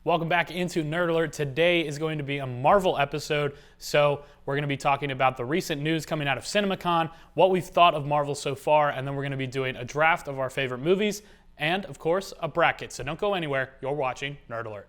Welcome back into Nerd Alert. Today is going to be a Marvel episode, so we're going to be talking about the recent news coming out of CinemaCon, what we've thought of Marvel so far, and then we're going to be doing a draft of our favorite movies, and of course, a bracket. So don't go anywhere. You're watching Nerd Alert.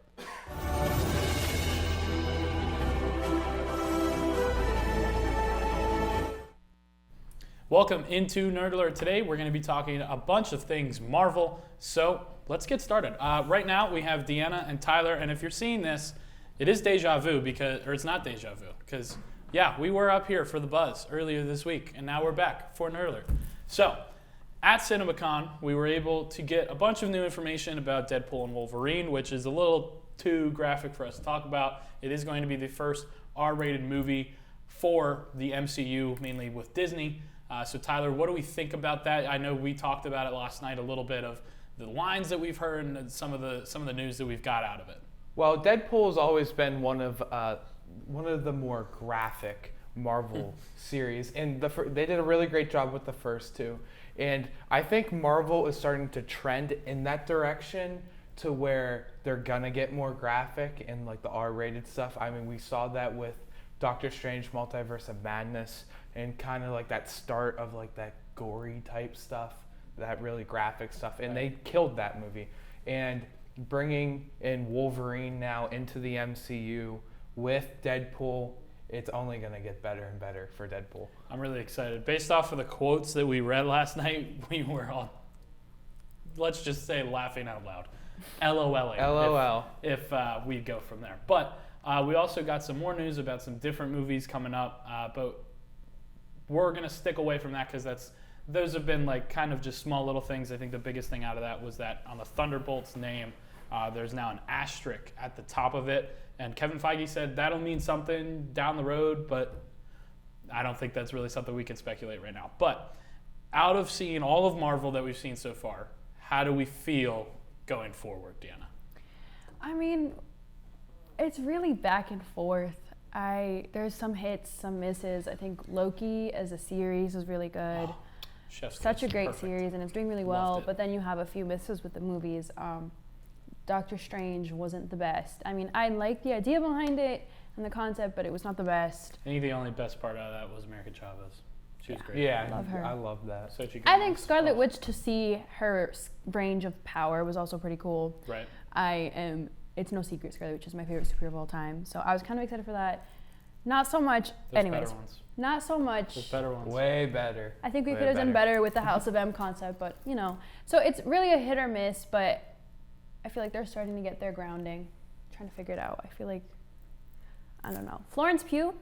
Welcome into Nerd Alert. Today we're going to be talking a bunch of things Marvel, so let's get started. Right now we have Deanna and Tyler, and if you're seeing this, it is deja vu or it's not deja vu, because yeah, we were up here for the buzz earlier this week, and now we're back for Nerd Alert. So, at CinemaCon, we were able to get a bunch of new information about Deadpool and Wolverine, which is a little too graphic for us to talk about. It is going to be the first R-rated movie for the MCU, mainly with Disney. So Tyler, what do we think about that? I know we talked about it last night a little bit of the lines that we've heard and some of the news that we've got out of it. Well, Deadpool has always been one of the more graphic Marvel series, and they did a really great job with the first two. And I think Marvel is starting to trend in that direction to where they're gonna get more graphic and like the R-rated stuff. I mean, we saw that with Doctor Strange Multiverse of Madness and kind of like that start of like that gory type stuff, that really graphic stuff, and they killed that movie. And bringing in Wolverine now into the MCU with Deadpool, it's only going to get better and better for Deadpool. I'm really excited. Based off of the quotes that we read last night, we were all, let's just say, laughing out loud. LOLing. LOL. If we go from there. But we also got some more news about some different movies coming up, but we're going to stick away from that because those have been like kind of just small little things. I think the biggest thing out of that was that on the Thunderbolts name, there's now an asterisk at the top of it. And Kevin Feige said that'll mean something down the road, but I don't think that's really something we can speculate right now. But out of seeing all of Marvel that we've seen so far, how do we feel going forward, Deanna? I mean, it's really back and forth. There's some hits, some misses. I think Loki as a series is really good. Such a great series, and it's doing really well. But then you have a few misses with the movies. Doctor Strange wasn't the best. I mean, I like the idea behind it and the concept, but it was not the best. I think the only best part out of that was America Chavez. She was great. Yeah, I love her. I love that. I think Scarlet Witch, to see her range of power was also pretty cool. Right. It's no secret, Scarlet Witch is my favorite superhero of all time. So I was kind of excited for that. Not so much. There's anyways, better ones. not so much. There's better ones. Way better. I think we could have done better with the House of M concept, but you know. So it's really a hit or miss, but I feel like they're starting to get their grounding, trying to figure it out. I feel like, I don't know. Florence Pugh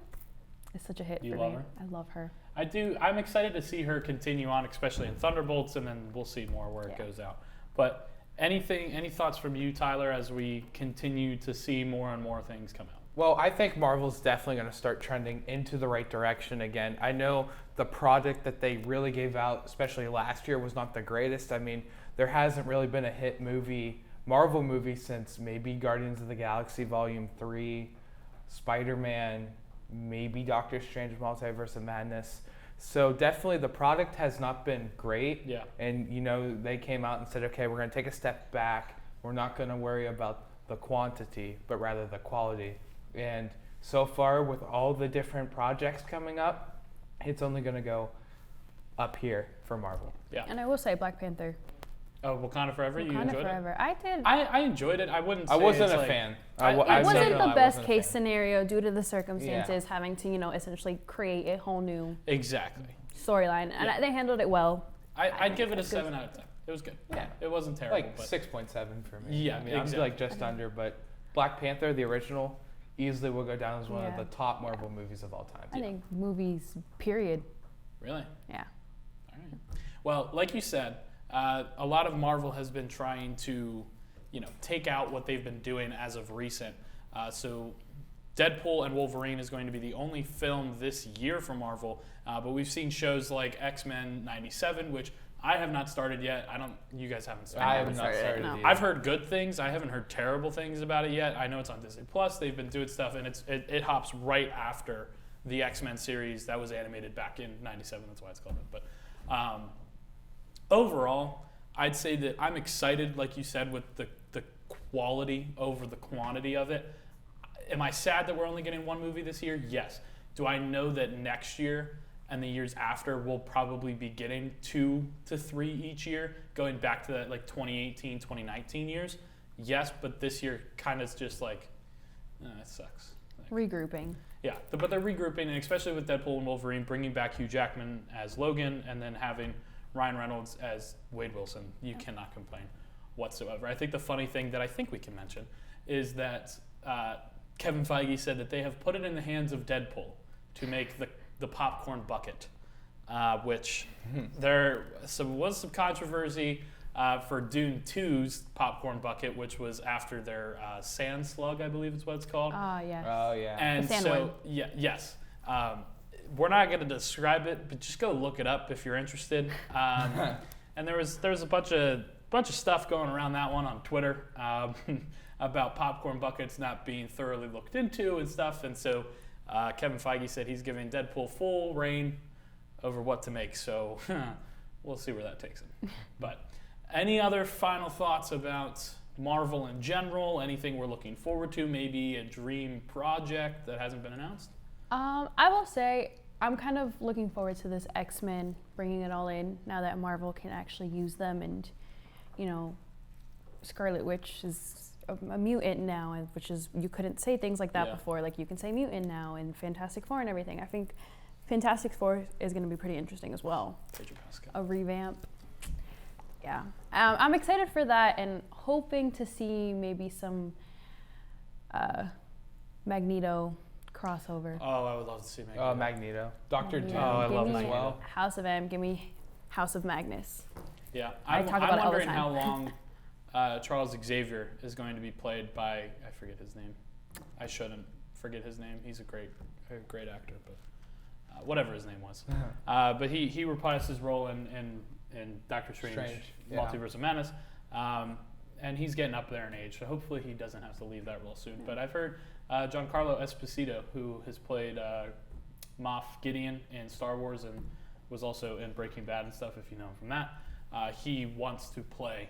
is such a hit for me. You love her? I love her. I do. I'm excited to see her continue on, especially in Thunderbolts, and then we'll see more where it goes out. But any thoughts from you, Tyler, as we continue to see more and more things come out? Well, I think Marvel's definitely going to start trending into the right direction again. I know the product that they really gave out, especially last year, was not the greatest. I mean, there hasn't really been a hit Marvel movie since maybe Guardians of the Galaxy Volume 3, Spider-Man, maybe Doctor Strange Multiverse of Madness. So definitely the product has not been great. Yeah. And, you know, they came out and said, okay, we're going to take a step back. We're not going to worry about the quantity, but rather the quality. And so far, with all the different projects coming up, it's only going to go up here for Marvel. Yeah. And I will say Black Panther. Oh, Wakanda Forever? You enjoyed Forever. it? I did. I enjoyed it. I wouldn't say I wasn't a like, fan. It wasn't the best case scenario due to the circumstances, having to, essentially create a whole new storyline. And they handled it well. I'd give it a 7 out of 10. It was good. Yeah. It wasn't terrible. Like 6.7 for me. Yeah, I mean, exactly. I'm like just under, but Black Panther, the original, easily will go down as one of the top Marvel movies of all time. I think movies, period. Really? Yeah. All right. Well, like you said, a lot of Marvel has been trying to, take out what they've been doing as of recent. So Deadpool and Wolverine is going to be the only film this year for Marvel, but we've seen shows like X-Men 97, which I have not started yet. You guys haven't started. I have not started no. either. I've heard good things. I haven't heard terrible things about it yet. I know it's on Disney Plus. They've been doing stuff, and it hops right after the X-Men series that was animated back in 97. That's why it's called that. But overall, I'd say that I'm excited, like you said, with the quality over the quantity of it. Am I sad that we're only getting one movie this year? Yes. Do I know that next year and the years after we'll probably be getting 2 to 3 each year, going back to that like 2018, 2019 years? Yes, but this year kind of just like, it sucks. Like, regrouping. Yeah, but they're regrouping, and especially with Deadpool and Wolverine, bringing back Hugh Jackman as Logan and then having Ryan Reynolds as Wade Wilson. You cannot complain whatsoever. I think the funny thing that I think we can mention is that Kevin Feige said that they have put it in the hands of Deadpool to make the popcorn bucket, which there was some controversy for Dune 2's popcorn bucket, which was after their sand slug, I believe is what it's called. Yes. Oh, yeah. And The sand so, one. yes. We're not going to describe it, but just go look it up if you're interested. And there was a bunch of stuff going around that one on Twitter about popcorn buckets not being thoroughly looked into and stuff. And so Kevin Feige said he's giving Deadpool full reign over what to make. So we'll see where that takes him. But any other final thoughts about Marvel in general? Anything we're looking forward to? Maybe a dream project that hasn't been announced? I will say I'm kind of looking forward to this X-Men, bringing it all in now that Marvel can actually use them, and Scarlet Witch is a mutant now, and which is, you couldn't say things like that before. Like, you can say mutant now, and Fantastic Four and everything. I think Fantastic Four is going to be pretty interesting as well. A revamp. Yeah, I'm excited for that, and hoping to see maybe some Magneto crossover. Oh, I would love to see Magneto. Oh, Magneto. Dr. Doom. Oh, I love as Magneto. well. House of M, give me House of Magnus. Yeah, I I'm talk about it all the wondering time. how long Charles Xavier is going to be played by, I forget his name. I shouldn't forget his name. He's a great actor, but whatever his name was. But he reprised his role in Doctor Strange. Multiverse of Madness. And he's getting up there in age, so hopefully he doesn't have to leave that role soon. But I've heard Giancarlo Esposito, who has played Moff Gideon in Star Wars and was also in Breaking Bad and stuff, if you know him from that, he wants to play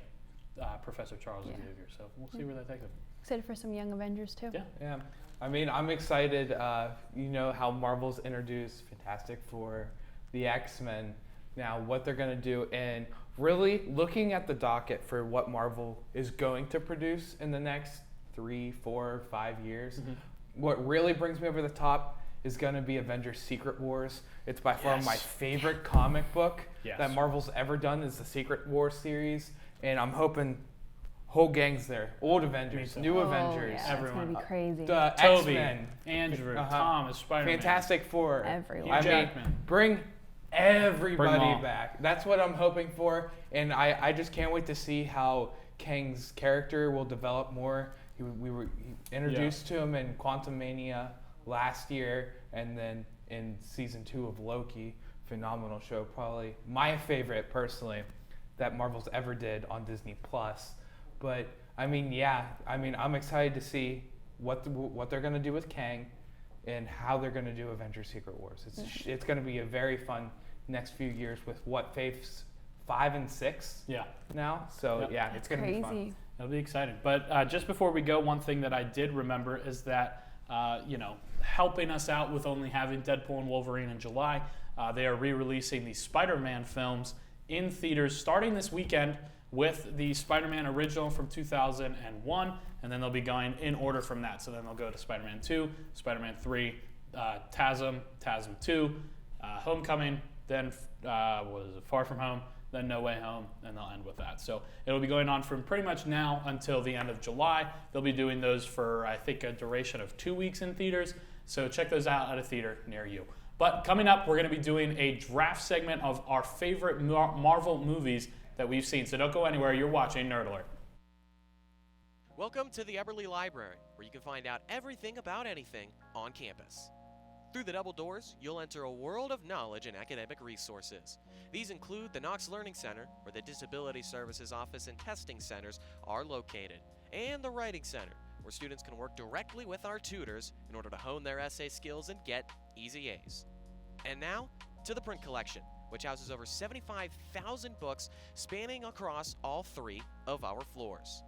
Professor Charles Xavier. So we'll see where that takes him. Excited for some Young Avengers too. Yeah. I mean, I'm excited. How Marvel's introduced Fantastic Four, the X-Men, now what they're going to do, and really looking at the docket for what Marvel is going to produce in the next 3, 4, 5 years. Mm-hmm. What really brings me over the top is going to be Avengers Secret Wars. It's by far my favorite comic book that Marvel's ever done, is the Secret Wars series, and I'm hoping whole gang's there. Old Avengers, new Avengers, everyone. It's gonna be crazy. The Toby, X-Men, Andrew, Thomas, Spider-Man, Fantastic Four, everyone. Hugh Jackman. Bring everybody all. back. That's what I'm hoping for, and I just can't wait to see how Kang's character will develop more. We were introduced to him in Quantumania last year, and then in season 2 of Loki. Phenomenal show, probably my favorite personally that Marvel's ever did on Disney Plus. But I'm excited to see what they're gonna do with Kang and how they're gonna do Avengers Secret Wars. It's gonna be a very fun next few years with Phase 5 and 6 now. So it's gonna be fun. It'll be exciting. But just before we go, one thing that I did remember is that helping us out with only having Deadpool and Wolverine in July, they are re-releasing the Spider-Man films in theaters starting this weekend with the Spider-Man original from 2001, and then they'll be going in order from that. So then they'll go to Spider-Man 2, Spider-Man 3, TASM 2, Homecoming, then Far From Home, then No Way Home, and they'll end with that. So it'll be going on from pretty much now until the end of July. They'll be doing those for, I think, a duration of 2 weeks in theaters. So check those out at a theater near you. But coming up, we're going to be doing a draft segment of our favorite Marvel movies that we've seen. So don't go anywhere. You're watching Nerd Alert. Welcome to the Eberly Library, where you can find out everything about anything on campus. Through the double doors, you'll enter a world of knowledge and academic resources. These include the Knox Learning Center, where the Disability Services Office and testing centers are located, and the Writing Center, where students can work directly with our tutors in order to hone their essay skills and get easy A's. And now, to the Print Collection, which houses over 75,000 books spanning across all 3 of our floors.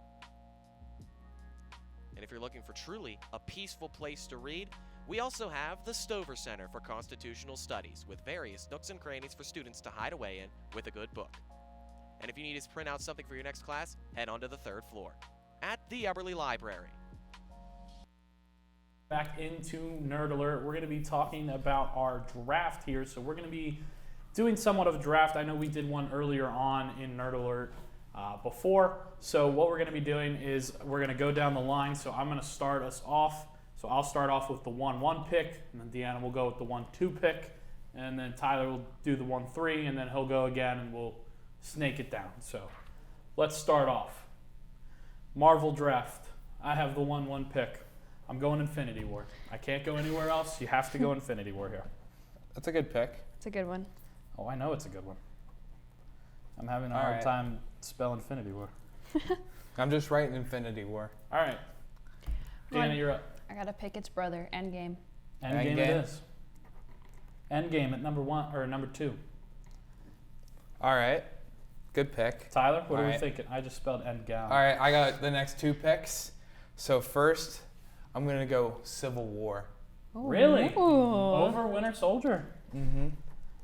And if you're looking for truly a peaceful place to read, we also have the Stover Center for Constitutional Studies, with various nooks and crannies for students to hide away in with a good book. And if you need to print out something for your next class, head on to the 3rd floor at the Eberly Library. Back into Nerd Alert, we're going to be talking about our draft here. So we're going to be doing somewhat of a draft. I know we did one earlier on in Nerd Alert before. So what we're going to be doing is we're going to go down the line. So I'm going to start us off. So I'll start off with the 1-1 pick, and then Deanna will go with the 1-2 pick, and then Tyler will do the 1-3, and then he'll go again, and we'll snake it down. So let's start off. Marvel draft. I have the 1-1 pick. I'm going Infinity War. I can't go anywhere else. You have to go Infinity War here. That's a good pick. It's a good one. Oh, I know it's a good one. I'm having a hard time spelling Infinity War. I'm just writing Infinity War. All right. Deanna, you're up. I gotta pick its brother, Endgame. Endgame it is. Endgame at number 1 or number 2. All right. Good pick. Tyler, what are we thinking? I just spelled Endgame. All right, I got the next 2 picks. So first, I'm going to go Civil War. Ooh. Really? Ooh. Over Winter Soldier? Mm-hmm.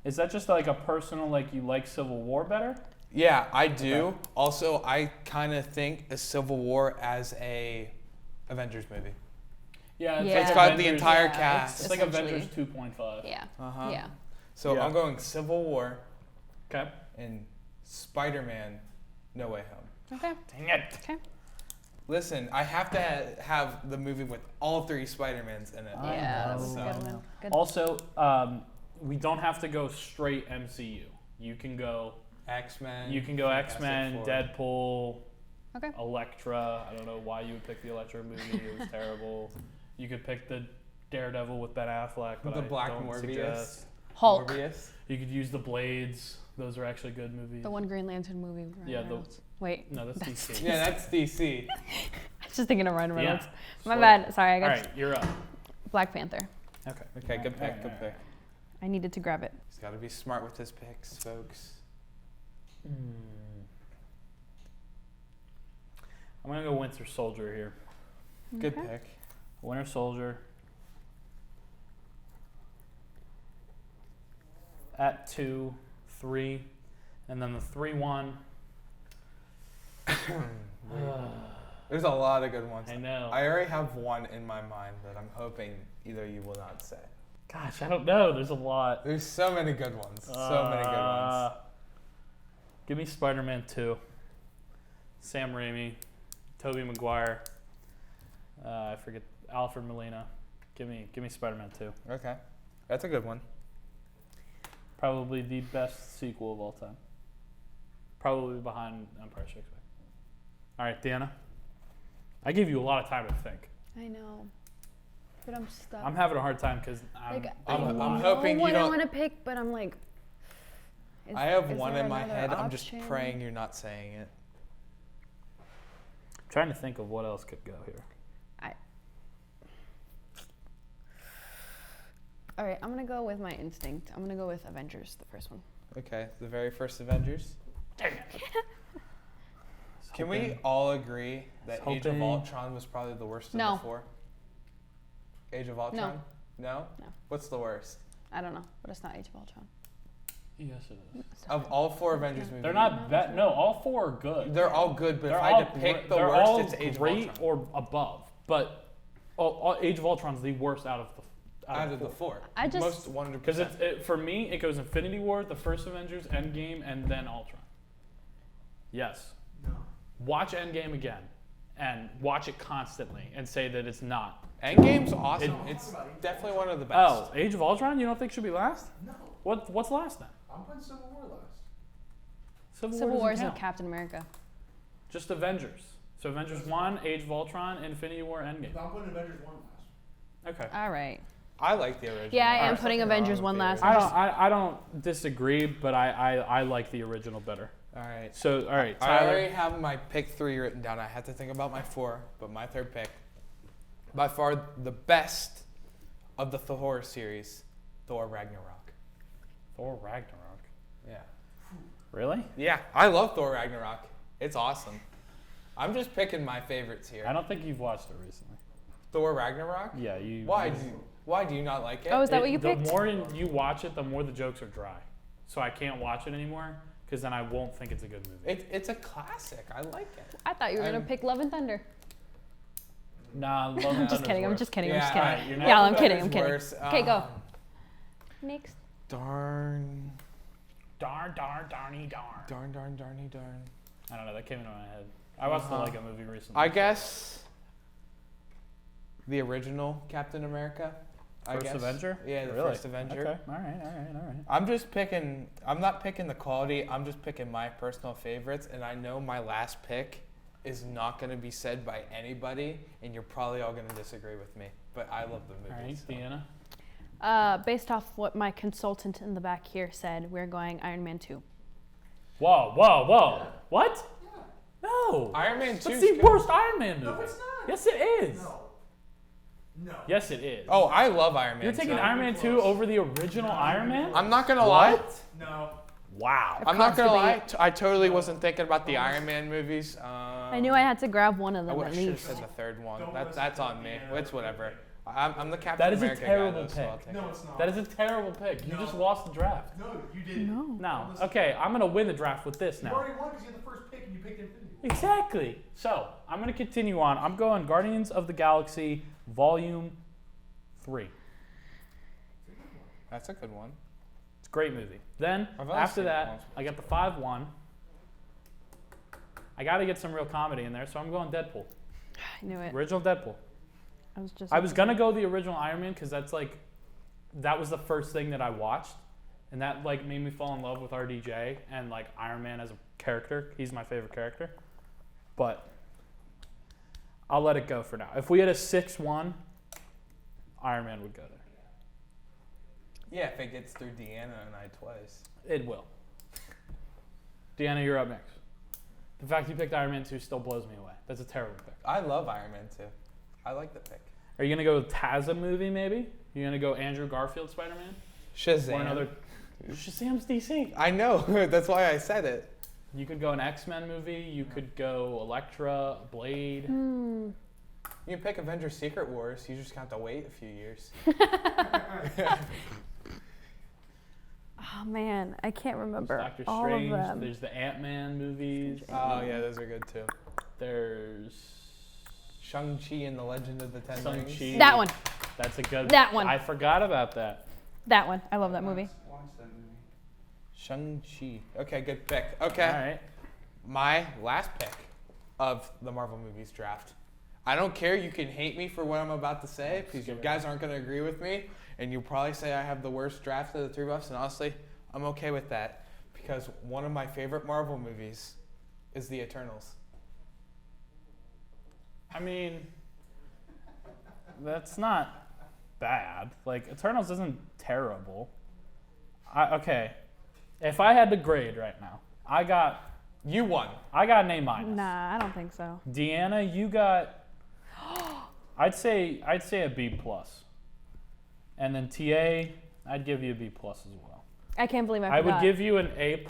Is that just like a personal, like you like Civil War better? Yeah, I do. Okay. Also, I kind of think of Civil War as a Avengers movie. Yeah, It's got the entire cast. It's like Avengers 2.5. Yeah. Uh-huh. Yeah. So Yeah. I'm going Civil War Okay. and Spider-Man No Way Home. Okay. Dang it. Okay. Listen, I have to have the movie with all 3 Spider-Mans in it. Yeah, that's a I good know. one. Good. Also, we don't have to go straight MCU. You can go X-Men. X-Men, Fantastic Four. Deadpool, Okay. Elektra. I don't know why you would pick the Elektra movie. It was terrible. You could pick the Daredevil with Ben Affleck, but The I Black don't Morbius. suggest. Hulk. Morbius. You could use the Blades. Those are actually good movies. The one Green Lantern movie. With Ryan Yeah, Reynolds. Wait. No, that's DC. Yeah, that's DC. I was just thinking of Ryan Reynolds. Yeah. My bad. Sorry, I All got right, you're up. Black Panther. Okay. Okay, good pick, good pick. I needed to grab it. He's got to be smart with his picks, folks. I'm gonna go Winter Soldier here. Good Okay. pick. Winter Soldier. At 2, 3, and then the 3-1. There's a lot of good ones. I know. I already have one in my mind that I'm hoping either you will not say. Gosh, I don't know. There's a lot. There's so many good ones. So many good ones. Give me Spider-Man 2. Sam Raimi, Tobey Maguire. I forget Alfred Molina. Give me Spider-Man 2. Okay. That's a good one. Probably the best sequel of all time. Probably behind Empire Strikes Back. All right, Deanna. I gave you a lot of time to think. I know, but I'm stuck. I'm having a hard time because I'm hoping what you I don't. want to pick, but I'm like. I have is one there in my another head. I'm just option? praying you're not saying it. trying to think of what else could go here. All right, I'm gonna go with my instinct. I'm gonna go with Avengers, the first one. Okay, the very first Avengers. Dang it. Can we all agree that Age of hoping- Ultron was probably the worst of No. the 4? Age of Ultron? No? No. What's the worst? I don't know, but it's not Age of Ultron. Yes, it is. It's not. Of all 4 Avengers movies. They're not bad. No, all 4 are good. They're all good, but They're if I had to pick the they're worst, all it's Age great of Ultron. or above. But Age of Ultron's the worst out of the Out of the 4. I just- Most 100%. Because for me, it goes Infinity War, the first Avengers, Endgame, and then Ultron. Yes. No. Watch Endgame again, and watch it constantly, and say that it's not. Endgame's awesome. It's definitely one of the best. Oh, Age of Ultron, you don't think should be last? No. What's last then? I'm putting Civil War last. Civil Civil War War doesn't is count. Captain America. Just Avengers. So Avengers 1, Age of Ultron, Infinity War, Endgame. No, I'm putting Avengers 1 last. Okay. All right. I like the original. Yeah, I am Alright. putting Nothing wrong Avengers with one the last. original. I don't disagree, but I like the original better. All right. So all right, I Tyler. already have my pick 3 written down. I had to think about my 4, but my 3rd pick, by far the best of the Thor series, Thor Ragnarok. Thor Ragnarok. Yeah. Really? Yeah, I love Thor Ragnarok. It's awesome. I'm just picking my favorites here. I don't think you've watched it recently. Thor Ragnarok? Yeah, you. Why do you not like it? Oh, is that what you picked? The more you watch it, the more the jokes are dry. So I can't watch it anymore because then I won't think it's a good movie. It's a classic. I like it. I thought you were gonna pick Love and Thunder. Nah, Love and I'm just Thunder's kidding. I'm worse. just kidding. Yeah, I'm just kidding. alright, you're not- Yeah, I'm Love kidding. and I'm kidding. Thunder's worse. Okay, go. Next. Darn. Darny darn. Darn. I don't know. That came into my head. I watched the Lego movie recently. I guess the original Captain America. First Avenger? Yeah, the Really? first Avenger. Okay. All right. I'm just picking. I'm not picking the quality. I'm just picking my personal favorites, and I know my last pick is not going to be said by anybody, and you're probably all going to disagree with me. But I love the movie. All right, so. Deanna. Based off what my consultant in the back here said, we're going Iron Man 2. Whoa. What? No. Iron Man 2. That's the worst Iron Man movie. No, it's not. Yes, it is. No. Yes, it is. Oh, I love Iron Man. You're taking 2. Iron Man 2 over the original Iron Man? I'm not gonna lie. What? No. Wow. I'm not gonna lie. Constantly- I totally wasn't thinking about the Iron Man movies. I knew I had to grab one of I them at should have least. said the third one. Don't That's listen on to me. Deanna. It's whatever. I'm the Captain That is a America terrible guy, though, so I'll pick. take No, it. it's not. That is a terrible pick. You No. just lost the draft. No, you didn't. No. No. Okay, I'm going to win the draft with this You now. already won because you had the first pick and you picked Infinity. Exactly. So, I'm going to continue on. I'm going Guardians of the Galaxy Volume 3. That's a good one. It's a great movie. Then, I've only after seen it that, once. I got the 5-1. I got to get some real comedy in there, so I'm going Deadpool. I knew it. Original Deadpool. I I was going to go the original Iron Man because that was the first thing that I watched. And that made me fall in love with RDJ and Iron Man as a character. He's my favorite character. But I'll let it go for now. If we had a 6-1, Iron Man would go there. Yeah, if it gets through Deanna and I twice. It will. Deanna, you're up next. The fact you picked Iron Man 2 still blows me away. That's a terrible pick. I love Iron Man 2. I like the pick. Are you going to go with Tazza movie, maybe? You're going to go Andrew Garfield Spider-Man? Shazam. Or another... Shazam's DC. I know. That's why I said it. You could go an X-Men movie. You could go Elektra, Blade. Hmm. You can pick Avengers Secret Wars. You just have to wait a few years. Oh man, I can't remember There's Doctor all Strange. of them. There's the Ant-Man movies. Oh, yeah, those are good too. There's Shang-Chi and the Legend of the Ten Rings. Shang-Chi. That one. That's a good. That one. I forgot about that. That one. I love that movie. Watch that movie. Shang-Chi. Okay, good pick. Okay. All right. My last pick of the Marvel movies draft. I don't care. You can hate me for what I'm about to say because you guys aren't going to agree with me. And you'll probably say I have the worst draft of the three of us. And honestly, I'm okay with that because one of my favorite Marvel movies is The Eternals. I mean, that's not bad. Eternals isn't terrible. Okay. If I had to grade right now, You won. I got an A-. Nah, I don't think so. Deanna, you got. I'd say a B+. And then TA, I'd give you a B+ as well. I can't believe I I forgot. would give you an A+.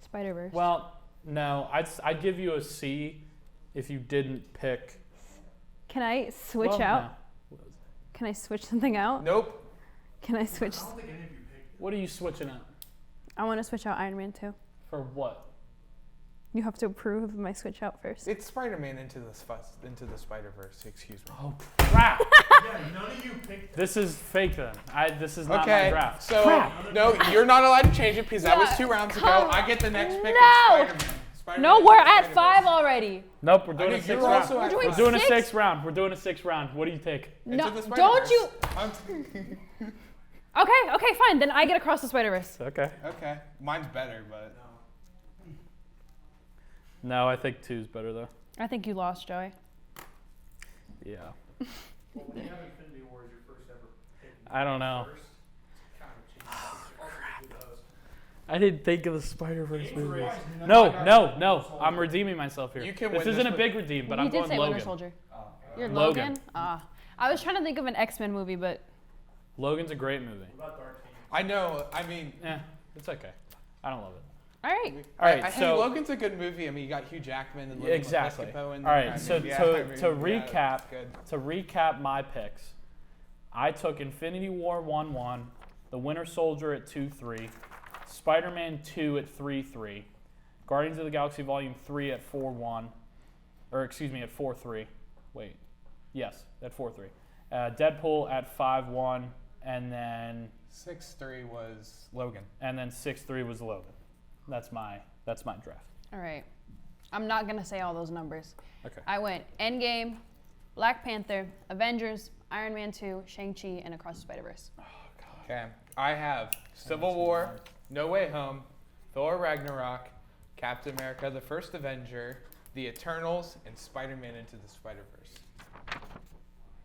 Spider-Verse. Well, no, I'd give you a C if you didn't pick. Can I switch Well, out? no. Can I switch something out? Nope. Can I switch? I don't think any of you picked What are you switching out? I want to switch out Iron Man 2. For what? You have to approve of my switch out first. It's Spider-Man into the Spider-Verse. Excuse me. Oh crap! it. Yeah, none of you picked This is fake then. This is not my Okay, draft. so Crap. no, you're not allowed to change it because that was Yeah, 2 rounds ago. come I get the next pick No. of Spider-Man. Spider-Man No, into we're the at Spider-Verse. 5 already. Nope, we're doing I a mean, 6th you're round. also at We're doing We're doing a six? 6th round. We're doing a 6th round. What do you take? No, Into the don't you? Spider-Verse. Okay, fine. Then I get across the Spider-Verse. Okay. Okay, mine's better, but No, I think 2's better though. I think you lost, Joey. Yeah. Well, when you have Infinity War as your first ever pick, I don't know. first, it's kind of cheap. I didn't think of the Spider-Verse movie. Right. No. I'm redeeming myself here. You can This win isn't this a big redeem, but you I'm did going say Logan. Winter Soldier. You're Logan. Logan? I was trying to think of an X-Men movie, but Logan's a great movie. What about Dark Phoenix? I know. I mean, Yeah, it's okay. I don't love it. All right. All right. Hey, So Logan's a good movie. I mean, you got Hugh Jackman and Logan exactly. Lescapo in All there. right. So it's good. to recap my picks, I took Infinity War 1-1, The Winter Soldier at 2-3, Spider-Man 2 at 3-3, Guardians of the Galaxy Volume 3 at 4-1, or excuse me, at 4-3. Wait, yes, at 4-3. Deadpool at 5-1, and then 6-3 was Logan. And then 6-3 was Logan. That's my draft. All right. I'm not going to say all those numbers. Okay. I went Endgame, Black Panther, Avengers, Iron Man 2, Shang-Chi, and Across the Spider-Verse. Oh, God. Okay. I have Civil War, No Way Home, Thor Ragnarok, Captain America, The First Avenger, The Eternals, and Spider-Man Into the Spider-Verse.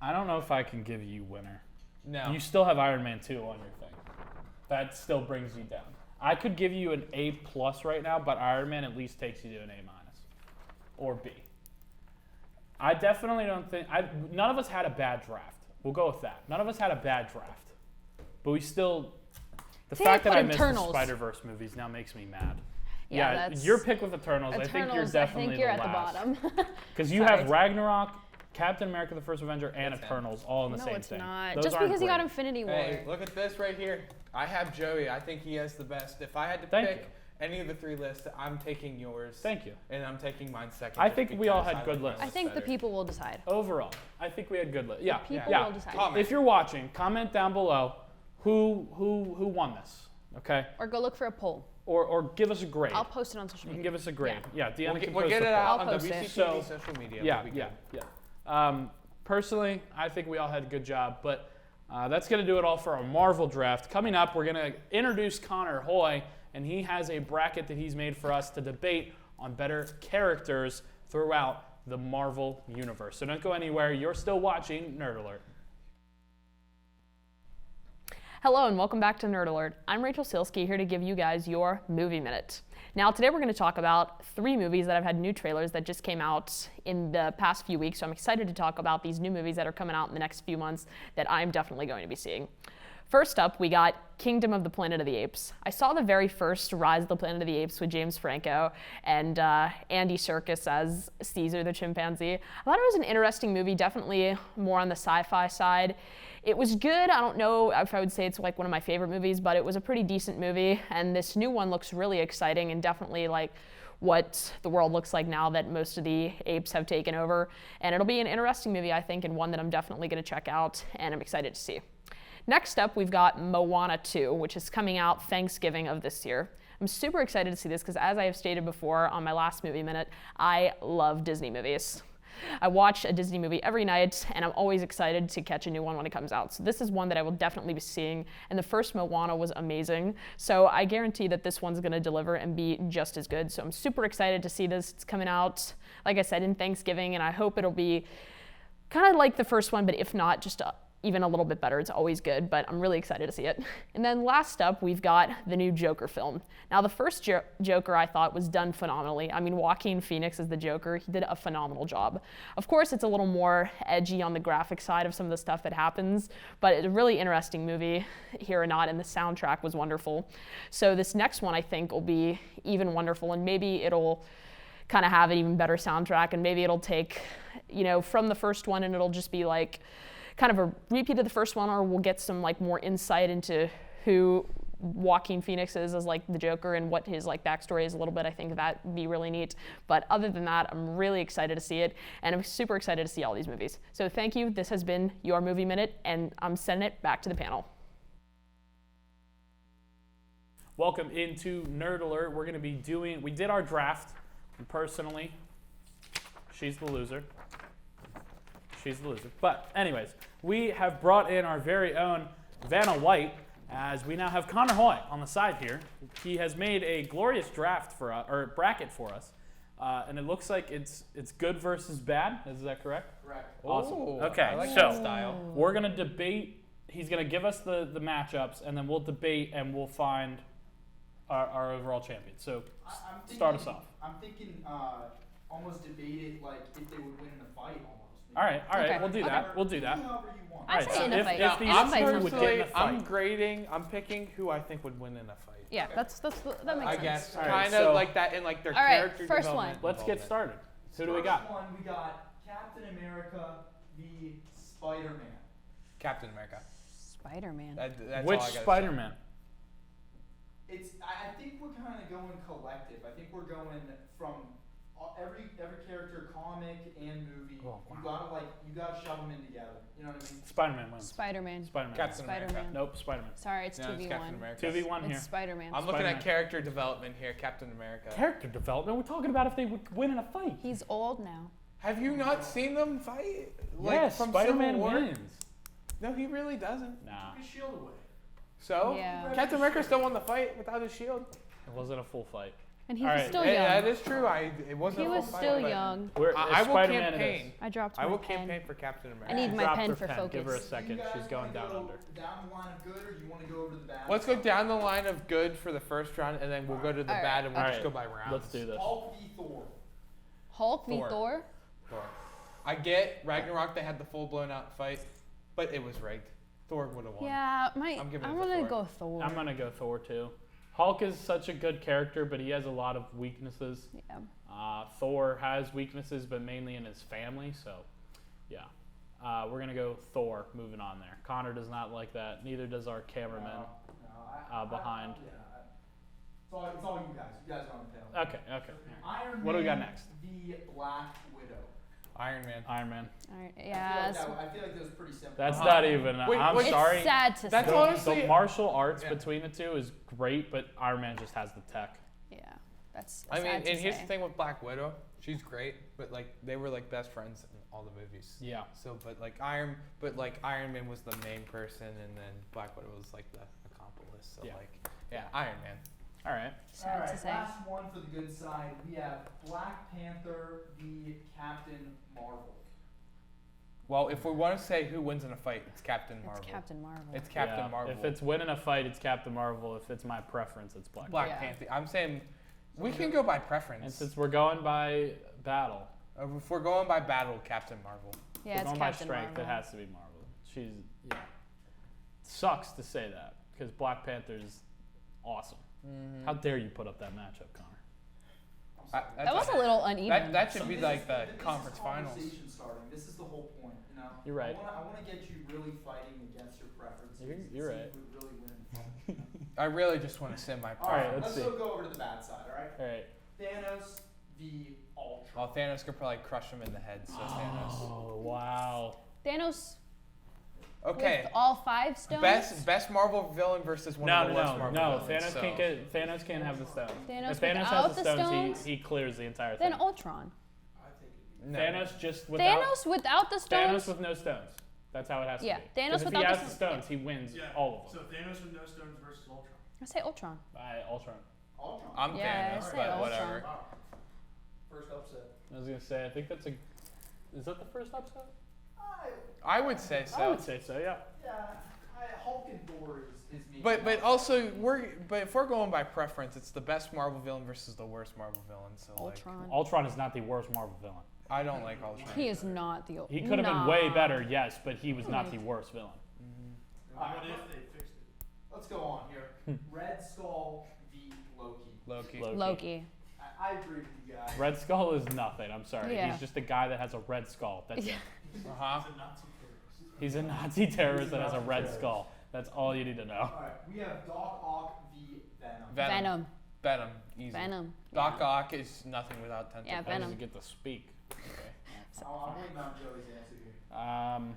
I don't know if I can give you winner. No. You still have Iron Man 2 on your thing. That still brings you down. I could give you an A+ right now, but Iron Man at least takes you to an A- or B. I definitely don't think none of us had a bad draft. We'll go with that. None of us had a bad draft. But we still the fact that I missed the Spider-Verse movies now makes me mad. Yeah, your pick with Eternals, I think you're definitely at the bottom. Because you have Ragnarok, Captain America, The First Avenger, and Eternals all in the same thing. No, it's not. Those Just aren't because you got great. Infinity War. Hey, look at this right here. I have Joey. I think he has the best. If I had to pick any of the three lists, I'm taking yours. Thank you. And I'm taking mine second. I think we all had good lists. I think the people will decide. Overall, I think we had good lists. Yeah, People will decide. Comment. If you're watching, comment down below who won this. Okay. Or go look for a poll. Or give us a grade. I'll post it on social You can media. give us a grade. Yeah, Deanna can We'll post get a it poll. out I'll on post it. WCTV social media. Yeah. Personally, I think we all had a good job, but that's going to do it all for our Marvel draft. Coming up, we're going to introduce Connor Hoy, and he has a bracket that he's made for us to debate on better characters throughout the Marvel universe. So don't go anywhere. You're still watching Nerd Alert. Hello and welcome back to Nerd Alert. I'm Rachel Silsky, here to give you guys your movie minute. Now today we're going to talk about 3 movies that have had new trailers that just came out in the past few weeks. So I'm excited to talk about these new movies that are coming out in the next few months that I'm definitely going to be seeing. First up, we got Kingdom of the Planet of the Apes. I saw the very first Rise of the Planet of the Apes with James Franco and Andy Serkis as Caesar the chimpanzee. I thought it was an interesting movie, definitely more on the sci-fi side. It was good. I don't know if I would say it's like one of my favorite movies, but it was a pretty decent movie. And this new one looks really exciting and definitely like what the world looks like now that most of the apes have taken over. And it'll be an interesting movie, I think, and one that I'm definitely going to check out and I'm excited to see. Next up, we've got Moana 2, which is coming out Thanksgiving of this year. I'm super excited to see this because, as I have stated before on my last movie minute, I love Disney movies. I watch a Disney movie every night, and I'm always excited to catch a new one when it comes out. So this is one that I will definitely be seeing, and the first Moana was amazing. So I guarantee that this one's going to deliver and be just as good. So I'm super excited to see this. It's coming out, like I said, in Thanksgiving, and I hope it'll be kind of like the first one, but if not, just even a little bit better. It's always good, but I'm really excited to see it. And then last up, we've got the new Joker film. Now, the first Joker I thought was done phenomenally. I mean, Joaquin Phoenix as the Joker, he did a phenomenal job. Of course, it's a little more edgy on the graphic side of some of the stuff that happens, but it's a really interesting movie here or not, and the soundtrack was wonderful. So this next one, I think, will be even wonderful, and maybe it'll kind of have an even better soundtrack, and maybe it'll take, from the first one, and it'll just be like kind of a repeat of the first one, or we'll get some like more insight into who Joaquin Phoenix is as like the Joker and what his like backstory is a little bit. I think that'd be really neat. But other than that, I'm really excited to see it, and I'm super excited to see all these movies. So thank you. This has been your Movie Minute, and I'm sending it back to the panel. Welcome into Nerd Alert. We're going to be we did our draft, and personally, she's the loser. She's the loser. But anyways, we have brought in our very own Vanna White, as we now have Connor Hoy on the side here. He has made a glorious draft for us, or bracket for us, and it looks like it's good versus bad. Is that correct? Correct. Awesome. Ooh, Okay, I like so that style. we're gonna debate. He's gonna give us the matchups, and then we'll debate, and we'll find our overall champion. So start us off. I'm thinking almost debate it like if they would win in a fight almost. All right, Okay. we'll do that. We'll do that. However you want. I Alright, say in a fight. If these In a two fight would sounds get in a good. fight. I'm picking who I think would win in a fight. Yeah, that makes I sense. guess All right, kind of so- like that in like their All right, character first development. Let's get started. Who do we got? First one, we got Captain America v. Spider-Man. Captain America. Spider-Man. That's Which all I gotta say. Spider-Man? I think we're kind of going collective. I think we're going from every character, comic and movie. Oh, You gotta shove them in together. You know what I mean? Spider-Man wins. Spider-Man. Spider-Man. Captain America. Spider-Man. Nope, Spider-Man. Sorry, it's No, it's 2v1. Captain America. 2v1 here. It's Spider-Man. I'm looking Spider-Man. at character development here, Captain America. Character development? We're talking about if they would win in a fight. He's old now. Have you not seen them fight? Yes, from Spider-Man Civil War? wins. No, he really doesn't. Nah, Took his shield away. So Yeah. Captain America still won the fight without his shield. it wasn't a full fight. And he All was right. still Hey, young. that is true. It wasn't. He a was full still fight, but young. I will Spider-Man it campaign. is. I dropped I my will pen. campaign for Captain America. I need my Drop pen her for pen. Give her a focus. second. You guys She's going wanna down go under. down the line of good, or do you want to go over to the bad? Let's go down the line of good for the first round, and then we'll go to the All right. bad, and we'll All just right. go by rounds. Let's do this. Hulk v. Thor. Hulk v. Thor. Thor? Thor. I get Ragnarok. They had the full blown out fight, but it was rigged. Thor would have won. Yeah, I'm giving it I'm to gonna Thor. go Thor. I'm gonna go Thor too. Hulk is such a good character, but he has a lot of weaknesses. Yeah. Thor has weaknesses, but mainly in his family. So, yeah, we're gonna go Thor. Moving on there. Connor does not like that. Neither does our cameraman behind. It's all you guys. You guys are on the panel. Okay. Iron What do we got Man next? v. Black Widow. Iron Man. Iron Man. All right. I Yeah. feel like that was pretty simple. That's Uh-huh. not even. Wait, I'm wait. sorry. It's sad to That's say. honestly- The martial arts Yeah. between the two is great, but Iron Man just has the tech. Yeah. That's I mean, sad to and here's say. the thing with Black Widow. She's great, but like they were like best friends in all the movies. Yeah. So, but Iron Man was the main person, and then Black Widow was like the accomplice. So Yeah. Iron Man. All right. Sad All right, to say. last one for the good side. We have Black Panther v. Captain Marvel. Well, if we want to say who wins in a fight, it's Captain Marvel. It's Captain Marvel. It's Captain Yeah. Marvel. If it's winning a fight, it's Captain Marvel. If it's my preference, it's Black. Black Yeah. Panther. I'm saying we can go by preference. And since we're going by battle, If we're going by battle, Captain Marvel. yeah, we're it's going Captain by strength, Marvel. it has to be Marvel. Sucks to say that because Black Panther's awesome. How dare you put up that matchup, Connor? That was a little uneven. That should be This like is- the this conference is finals. conversation starting. This is the whole point, you know. You're right. I want to get you really fighting against your preferences. You're and right. see who would really win. I really just want to send my All right, let's let's see. still go over to the bad side. All right. All right. Thanos v. Ultron. Well, Thanos could probably crush him in the head, so Thanos. Oh wow. Thanos Okay. with all 5 stones. Best Marvel villain versus one of the worst Marvel No. villains. Thanos so. Thanos can't have the stones. Thanos If Thanos without has the the stones, stones? he clears the entire Then thing. Ultron. No. Thanos just without Thanos without the stones. Thanos with no stones. That's how it has Yeah, to be. Thanos 'Cause if without he the has the stones, stones, he wins Yeah. all of them. So Thanos with no stones versus Ultron. I say Ultron. By Ultron. Ultron. I'm Yeah, I Thanos, say but Ultron. whatever. Wow. First upset. I was gonna say, I think that's is that the first upset? I would say so. I would say so, yeah. Hulk and Thor is me. But also but if we're going by preference, it's the best Marvel villain versus the worst Marvel villain. So Ultron. Ultron is not the worst Marvel villain. I don't like Ultron. He is not the. He could have been way better, yes, but he was not the worst villain. What if they fixed it? Let's go on here. Red Skull v. Loki. Loki. I agree with you guys. Red Skull is nothing. I'm sorry. Yeah. He's just a guy that has a red skull. That's it. Uh-huh. He's a Nazi terrorist that has a red skull. That's all you need to know. All right, we have Doc Ock v. Venom. Venom. Venom. Easy. Venom. Doc Ock is nothing without tentacles. Yeah, How Venom. does he get to speak? Okay. I'm waiting on Joey's answer here.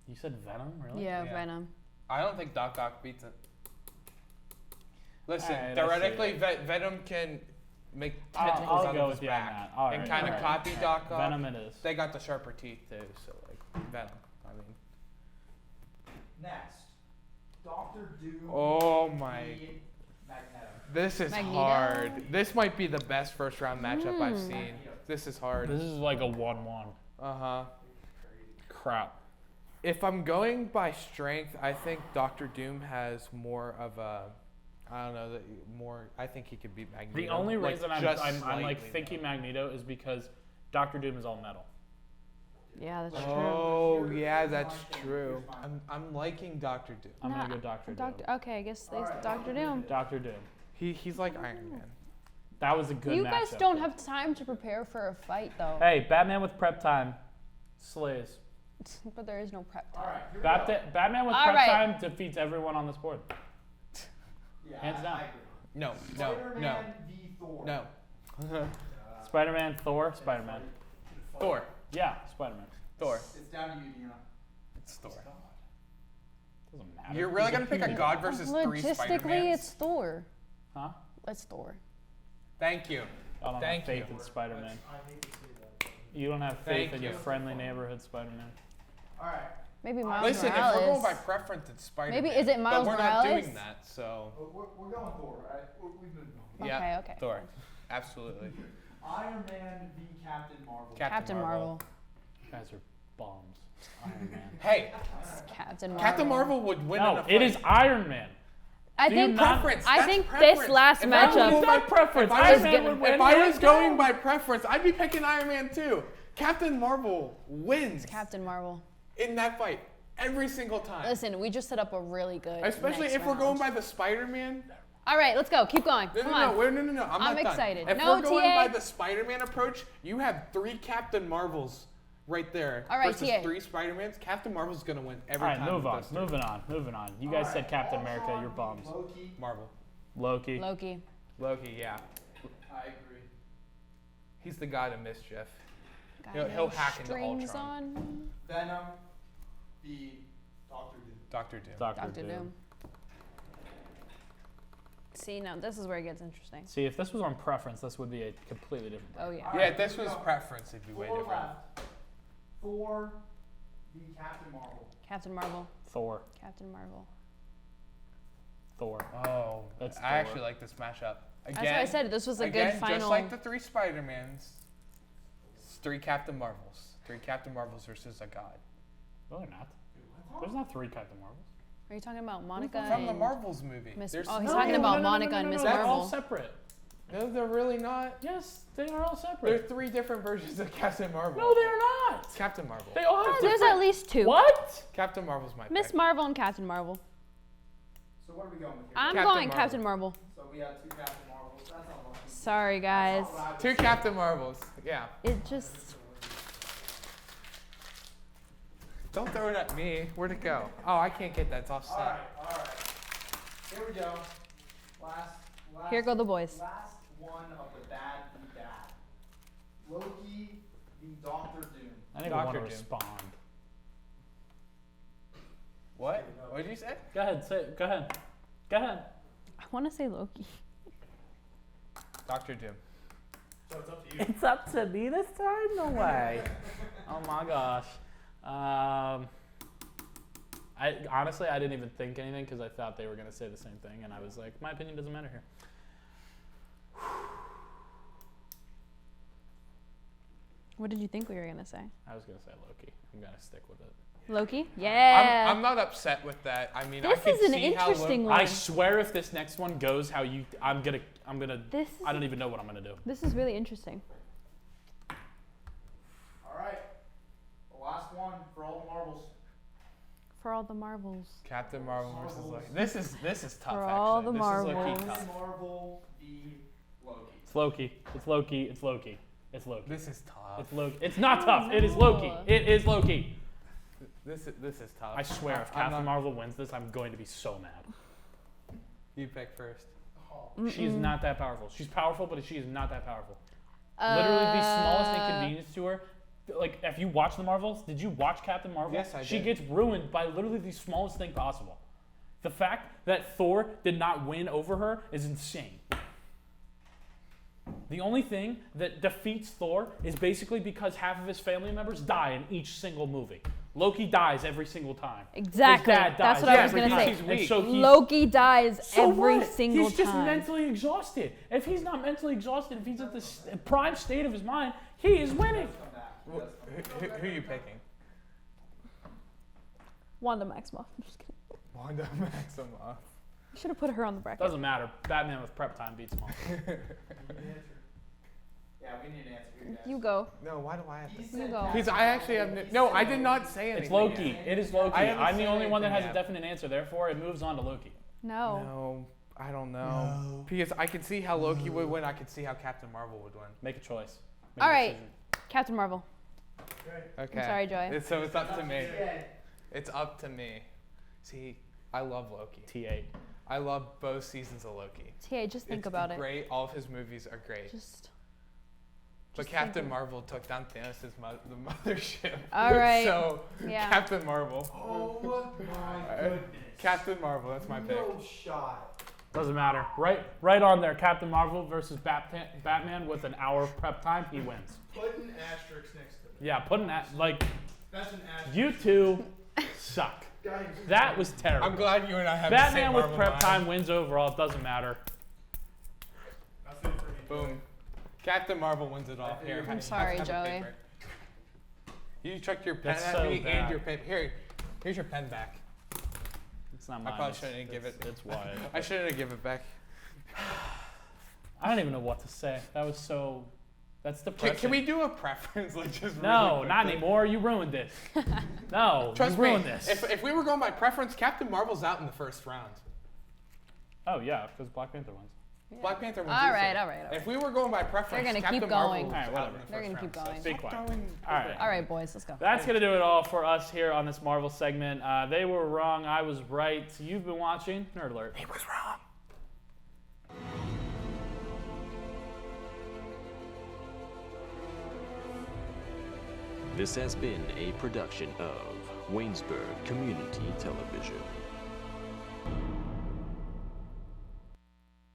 You said Venom, really? Yeah, Yeah. Venom. I don't think Doc Ock beats it. Listen, Alright, I theoretically, see Venom can make I'll tentacles go out of with his you on back that. All and right, kind of all right. copy Doc Ock. Venom it is. They got the sharper teeth too, so like Venom. I mean, Next, Doctor Doom oh my, v. Magneto. this is Magneto? hard. This might be the best first round matchup I've Mm. seen. This is hard. This is like a 1-1. Uh huh. Crap. If I'm going by strength, I think Doctor Doom has more of a, I don't know, more. I think he could beat Magneto. The only like, reason just I'm like slightly, thinking though. Magneto is because Doctor Doom is all metal. Yeah, that's true. Oh, yeah, that's true. I'm liking Doctor Doom. I'm gonna go Doctor Doom. Okay, I guess Doctor Doom. Doctor Doom. He's like Iron Man. That was a good You matchup. guys don't have time to prepare for a fight, though. Hey, Batman with prep time slays. But there is no prep time. All right, here we go. Batman with All prep right. time defeats everyone on this board. Yeah, Hands down. I agree. No. Spider-Man v. Thor. No. Spider-Man, Thor, Spider-Man. Thor. Yeah, Spider-Man. Thor. It's down to you, Deanna. It's Thor. Doesn't matter. You're really gonna pick a god versus three Spider-Mans? Logistically, it's Thor. Huh? It's Thor. Thank you. I don't Thank have faith you. in Spider-Man. I hate to say that. You don't have faith Thank in you. your friendly neighborhood Spider-Man. All right. Maybe Miles Listen, if Morales. we're going by preference, it's Spider-Man. Maybe- is it Miles But we're not Morales? doing that, so We're going Thor, right? We've been going. yeah. Okay. Thor. Absolutely. Iron Man v. Captain Marvel. Captain Marvel. You guys are bums. Iron Man. Hey, It's Captain Marvel. Captain Marvel would win in a No, fight. it is Iron Man. I Do you think. not- Preference. I That's think preference. this last If I was matchup- going by Not preference. If I Iron was, Man would win. if I was hands going down. by preference, I'd be picking Iron Man too. Captain Marvel wins Captain Marvel. in that fight every single time. Listen, we just set up a really good. Especially next if we're going round. by the Spider-Man. All right, let's go. Keep going. No, Come no, on. no. I'm not done. excited. If No, we're going TA. by the Spider-Man approach, you have 3 Captain Marvels right there All right, versus TA. 3 Spider-Mans. Captain Marvel's gonna win every All right, time. move with on. those three. Moving on. You guys said Captain America. You're bums. Loki. Marvel. Loki. Loki. Loki, yeah. I agree. He's the god of mischief. Got He'll no hack into strings Ultron. on. Venom v. Doctor Doom. Doctor Doom. Doctor Doom. See, now this is where it gets interesting. See, if this was on preference, this would be a completely different thing. Oh yeah. All Yeah, right, if this here we was go. preference, it'd be way Thor different. left. Thor v. Captain Marvel. Captain Marvel. Thor. Captain Marvel. Thor. Oh, That's I Thor. actually like this matchup. Again, That's why I said this was a again, good final. just like the 3 Spider-Mans, it's 3 Captain Marvels. 3 Captain Marvels versus a god. No, they're not. There's not 3 Captain Marvels. Are you talking about Monica From the and Marvels movie. Miss? There's Oh, he's no- talking about Monica and Miss They're all Marvel. separate. No, they're really not. Yes, they are all There are separate. 3 different versions of Captain Marvel. No, they are not. Captain Marvel. They all have Oh, there's different. at least 2. What? Captain Marvel's my Miss pick. Marvel and Captain Marvel. So what are we going with here? I'm Captain going Marvel. Captain Marvel. So we have 2 Captain Marvels. That's not lucky. Sorry, guys. That's not what I 2 would Captain Marvels. Yeah. It just. Don't throw it at me. Where'd it go? Oh, I can't get that. It's offset. All right. Here we go. Last. Here go the boys. Last one of the bad v. bad. Loki v. Doctor Doom. I think I want to Dr. Doom. respond. What? What did you say? Go ahead. Say it. Go ahead. Go ahead. I want to say Loki. Doctor Doom. So it's up to you. It's up to me this time? No way. Oh my gosh. I honestly I didn't even think anything because I thought they were gonna say the same thing, and I was like, my opinion doesn't matter here. What did you think we were gonna say? I was gonna say Loki. I'm gonna stick with it. Loki? Yeah. I'm not upset with that. I mean, I This can is an see how interesting Loki. one. I swear, if this next one goes how you, I'm gonna. This is, I don't even know what I'm gonna do. this is really interesting. All right. The last one for all the Marvels. For all the Marvels. Captain Marvel versus Loki. This is tough. For actually. all the this is low-key Marvels. tough. Captain Marvel v. Loki. It's Loki. It's Loki. It's Loki. It's Loki. This is tough. It's Loki. It's not tough. It is Loki. It is Loki. This is tough. I swear, if I'm Captain not- Marvel wins this, I'm going to be so mad. You pick first. She is not that powerful. She's powerful, but she is not that powerful. Literally, the smallest inconvenience to her. Like, if you watch the Marvels, did you watch Captain Marvel? Yes, I She did. gets ruined by literally the smallest thing possible. The fact that Thor did not win over her is insane. The only thing that defeats Thor is basically because half of his family members die in each single movie. Loki dies every single time. Exactly. His dad That's dies what I was every gonna time. say. He's And weak. so he's, Loki dies so every what? single He's just time. mentally exhausted. If he's not mentally exhausted, if he's at the prime state of his mind, he is winning. Come back. Who are you picking? Wanda Maximoff. I'm just kidding. Wanda Maximoff. You should have put her on the bracket. Doesn't matter. Batman with prep time beats him all. Yeah, we need an answer here, guys. You go. No, why do I have to? You go. Because I actually have no. I did not say anything. It's Loki. yet. It is Loki. I haven't I'm the said only one that has anything a yet. definite answer. Therefore, it moves on to Loki. No. No, I don't know. Because I could see how Loki would win. I could see how Captain Marvel would win. Make a choice. Make All a right. decision. Captain Marvel. Okay. I'm sorry, Joy. So it's up to me. Yeah. It's up to me. See, I love Loki. T8. I love both seasons of Loki. TA, just think It's about it. great. All of his movies are great. Just. But just Captain think Marvel took down Thanos' the mothership. All right. So Yeah. Captain Marvel. Oh my goodness. Captain Marvel. That's my pick. No shot. Doesn't matter. Right on there. Captain Marvel versus Batman with an hour of prep time. He wins. Put an asterisk next to it. Yeah, put an like. That's an asterisk. You two suck. Guys, That was terrible. I'm glad you and I have Batman the with same prep Marvel time wins overall. It doesn't matter. that's it for me. Boom. Captain Marvel wins it all. Here, I'm sorry, have a Joey. paper. You chucked your pen That's at so me bad. and your pen. Here's your pen back. It's not I mine. probably it's- shouldn't give it's- it. It's wide. I shouldn't have given it back. I don't even know what to say. That was so. That's depressing. Can we do a preference? Like just No, really not quickly? anymore. You ruined it. No, Trust you me. ruined this. If we were going by preference, Captain Marvel's out in the first round. Oh yeah, because Black Panther wins. Black Panther wins. All right, easily. all right, all right. If we were going by preference, They're gonna Captain keep Marvel going. was All right, out whatever. in the They're first gonna keep round, going. so Be stop quiet. going- All right. All right, boys, let's go. That's gonna do it all for us here on this Marvel segment. They were wrong. I was right. You've been watching Nerd Alert. He was wrong. This has been a production of Waynesburg Community Television.